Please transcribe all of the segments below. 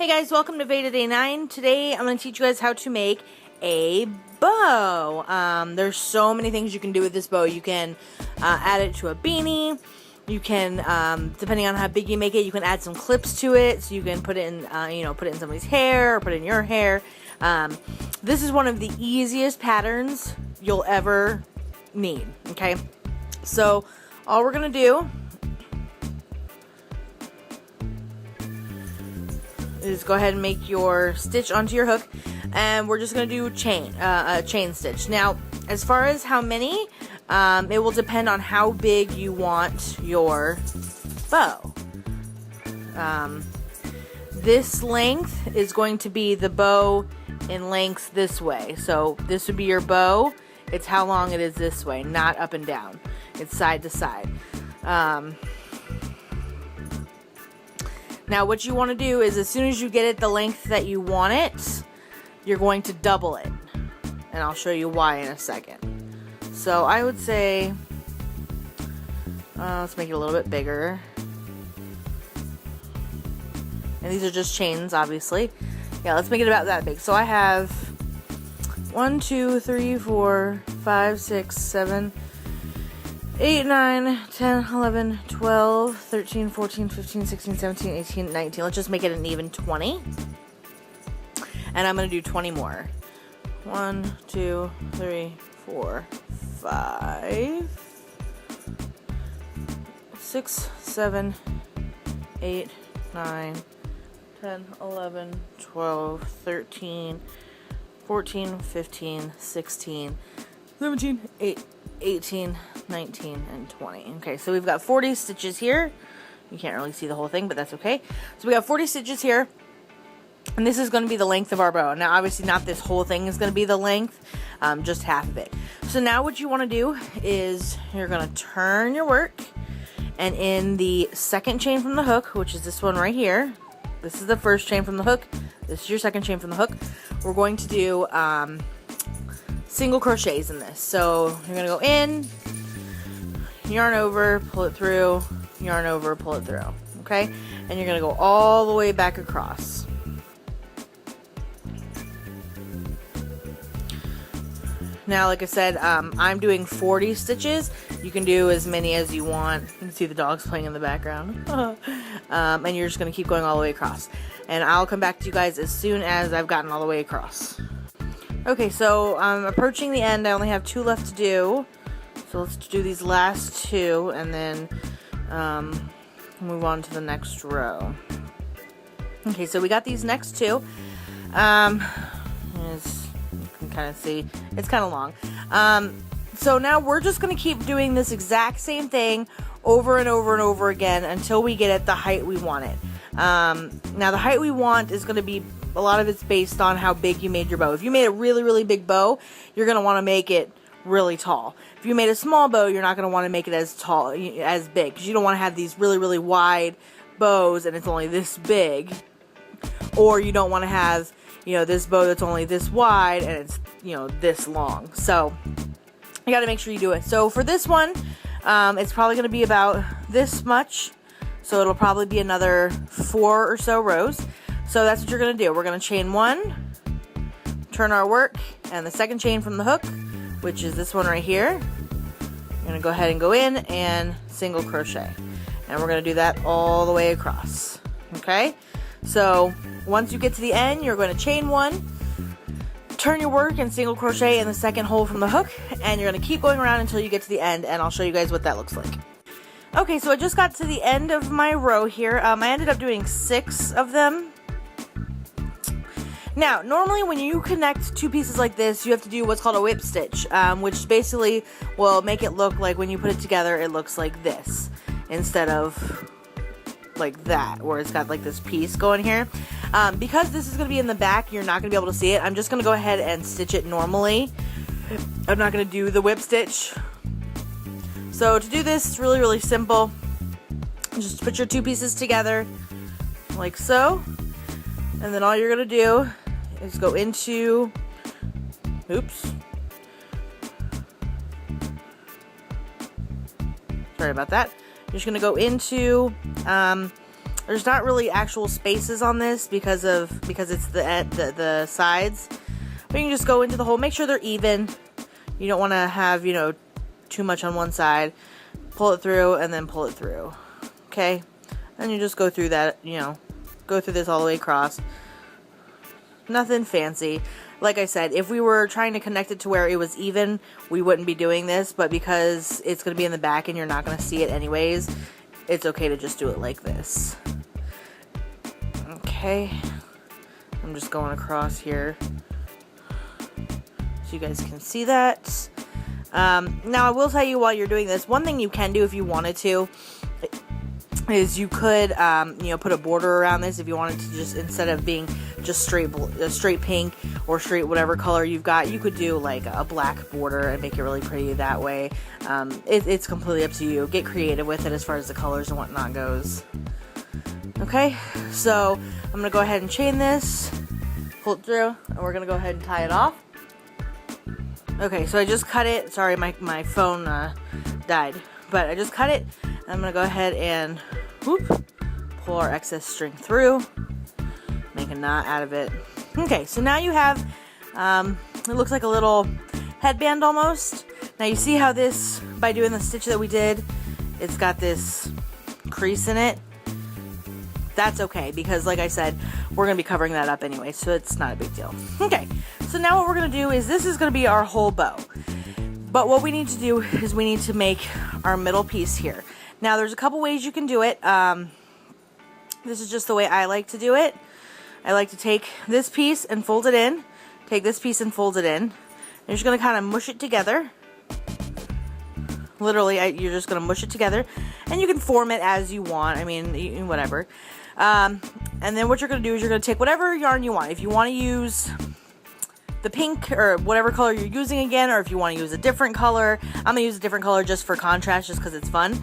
Hey guys, welcome to VEDA Day 9. Today I'm going to teach you guys how to make a bow. There's so many things you can do with this bow. You can add it to a beanie. You can, depending on how big you make it, you can add some clips to it. So you can put it in, put it in somebody's hair or put it in your hair. This is one of the easiest patterns you'll ever need. Okay, so all we're going to do is go ahead and make your stitch onto your hook, and we're just going to do a chain stitch. Now, as far as how many, it will depend on how big you want your bow. This length is going to be the bow in length this way. So this would be your bow. It's how long it is this way, not up and down. It's side to side. Now what you want to do is, as soon as you get it the length that you want it, you're going to double it. And I'll show you why in a second. So I would say, let's make it a little bit bigger. And these are just chains, obviously. Yeah, let's make it about that big. So I have 1, 2, 3, 4, 5, 6, 7, 8, 9, 10, 11, 12, 13, 14, 15, 16, 17, 18, 19. Let's just make it an even 20. And I'm going to do 20 more. 1, 2, 3, 4, 5, 6, 7, 8, 9, 10, 11, 12, 13, 14, 15, 16, 17, 18, 19, and 20. Okay, so we've got 40 stitches here. You can't really see the whole thing, but that's okay. So we got 40 stitches here, and this is going to be the length of our bow. Now, obviously, not this whole thing is going to be the length, just half of it. So now what you want to do is you're going to turn your work, and in the second chain from the hook, which is this one right here, this is the first chain from the hook, this is your second chain from the hook, we're going to do single crochets in this. So you're going to go in, yarn over, pull it through, yarn over, pull it through, okay? And you're going to go all the way back across. Now, like I said, I'm doing 40 stitches. You can do as many as you want. You can see the dogs playing in the background. And you're just going to keep going all the way across. And I'll come back to you guys as soon as I've gotten all the way across. Okay, so I'm approaching the end. I only have 2 left to do. So let's do these last 2 and then move on to the next row. Okay, so we got these next 2. As you can kind of see, it's kind of long. So now we're just going to keep doing this exact same thing over and over and over again until we get it the height we want it. Now the height we want is going to be, a lot of it's based on how big you made your bow. If you made a really, really big bow, you're going to want to make it really tall. If you made a small bow, you're not going to want to make it as tall, as big, because you don't want to have these really, really wide bows and it's only this big. Or you don't want to have, this bow that's only this wide and it's, this long. So you got to make sure you do it. So for this one, it's probably going to be about this much. So it'll probably be another 4 or so rows. So that's what you're going to do. We're going to chain 1, turn our work, and the second chain from the hook, which is this one right here, you're going to go ahead and go in and single crochet. And we're going to do that all the way across. Okay? So once you get to the end, you're going to chain 1, turn your work and single crochet in the second hole from the hook, and you're going to keep going around until you get to the end, and I'll show you guys what that looks like. Okay, so I just got to the end of my row here. I ended up doing 6 of them. Now, normally when you connect 2 pieces like this, you have to do what's called a whip stitch, which basically will make it look like when you put it together, it looks like this, instead of like that, where it's got like this piece going here. Because this is going to be in the back, you're not going to be able to see it. I'm just going to go ahead and stitch it normally. I'm not going to do the whip stitch. So to do this, it's really, really simple. Just put your 2 pieces together, like so. And then all you're going to do is go into, oops. Sorry about that. You're just going to go into there's not really actual spaces on this because it's the sides. But you can just go into the hole, make sure they're even. You don't want to have, you know, too much on one side. Pull it through and then pull it through. Okay? And you just go through that, you know, go through this all the way across. Nothing fancy. Like I said, if we were trying to connect it to where it was even, we wouldn't be doing this, but because it's going to be in the back and you're not going to see it anyways, it's okay to just do it like this. Okay. I'm just going across here so you guys can see that. Now I will tell you while you're doing this, one thing you can do if you wanted to is you could, you know, put a border around this if you wanted to, just instead of being just straight pink or straight whatever color you've got, you could do like a black border and make it really pretty that way. It's completely up to you. Get creative with it as far as the colors and whatnot goes. Okay, so I'm going to go ahead and chain this, pull it through, and we're going to go ahead and tie it off. Okay, so I just cut it. Sorry, my phone died, but I just cut it. I'm going to go ahead and whoop, pull our excess string through, make a knot out of it. Okay, so now you have, it looks like a little headband almost. Now you see how this, by doing the stitch that we did, it's got this crease in it. That's okay, because like I said, we're going to be covering that up anyway, so it's not a big deal. Okay, so now what we're going to do is this is going to be our whole bow. But what we need to do is we need to make our middle piece here. Now there's a couple ways you can do it. This is just the way I like to do it. I like to take this piece and fold it in. Take this piece and fold it in. And you're just going to kind of mush it together. Literally, you're just going to mush it together. And you can form it as you want. I mean, whatever. And then what you're going to do is you're going to take whatever yarn you want. If you want to use the pink or whatever color you're using again, or if you want to use a different color. I'm going to use a different color just for contrast, just because it's fun.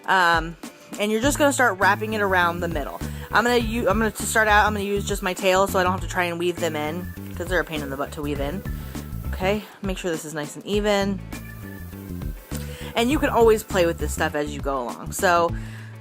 And you're just going to start wrapping it around the middle. To start out, I'm going to use just my tail so I don't have to try and weave them in, because they're a pain in the butt to weave in. Okay, make sure this is nice and even. And you can always play with this stuff as you go along. So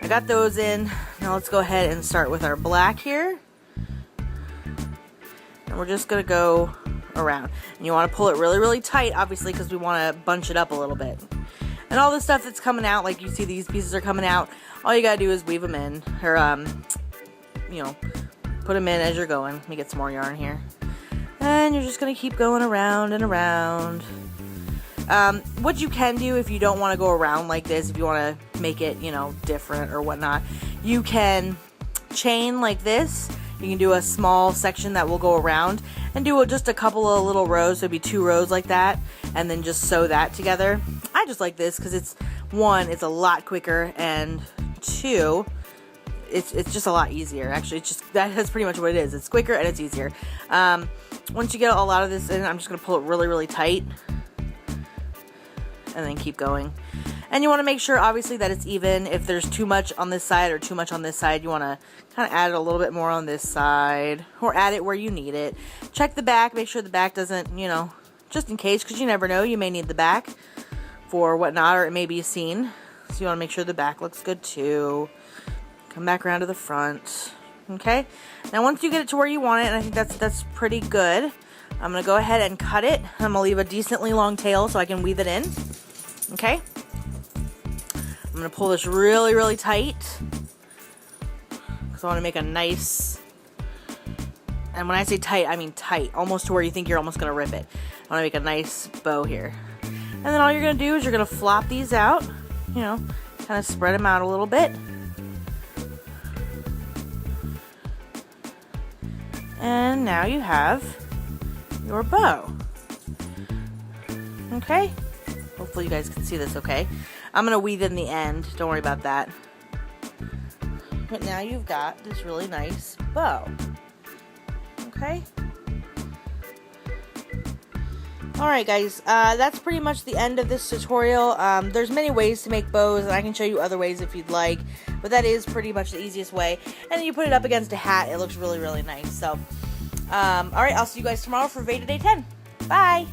I got those in. Now let's go ahead and start with our black here. And we're just going to go around. And you want to pull it really, really tight, obviously, because we want to bunch it up a little bit. And all the stuff that's coming out, like you see these pieces are coming out, all you got to do is weave them in. Or, you know, put them in as you're going. Let me get some more yarn here. And you're just going to keep going around and around. What you can do if you don't want to go around like this, if you want to make it, you know, different or whatnot, you can chain like this. You can do a small section that will go around and do just a couple of little rows, so it'd be 2 rows like that, and then just sew that together. I just like this because it's, 1, it's a lot quicker, and 2, it's just a lot easier. Actually, it's just, that's pretty much what it is. It's quicker and it's easier. Once you get a lot of this in, I'm just going to pull it really, really tight, and then keep going. And you want to make sure, obviously, that it's even. If there's too much on this side or too much on this side, you want to kind of add it a little bit more on this side, or add it where you need it. Check the back, make sure the back doesn't, you know, just in case, because you never know, you may need the back for whatnot, or it may be a seam. So you want to make sure the back looks good too. Come back around to the front. Okay? Now once you get it to where you want it, and I think that's pretty good, I'm going to go ahead and cut it. I'm going to leave a decently long tail so I can weave it in. Okay? I'm going to pull this really, really tight, because I want to make a nice, and when I say tight, I mean tight, almost to where you think you're almost going to rip it. I want to make a nice bow here. And then all you're going to do is you're going to flop these out, you know, kind of spread them out a little bit. And now you have your bow. Okay? Hopefully you guys can see this okay. I'm going to weave in the end. Don't worry about that. But now you've got this really nice bow. Okay? Alright guys, that's pretty much the end of this tutorial. There's many ways to make bows, and I can show you other ways if you'd like. But that is pretty much the easiest way. And then you put it up against a hat. It looks really, really nice. So, alright, I'll see you guys tomorrow for VEDA Day 10. Bye!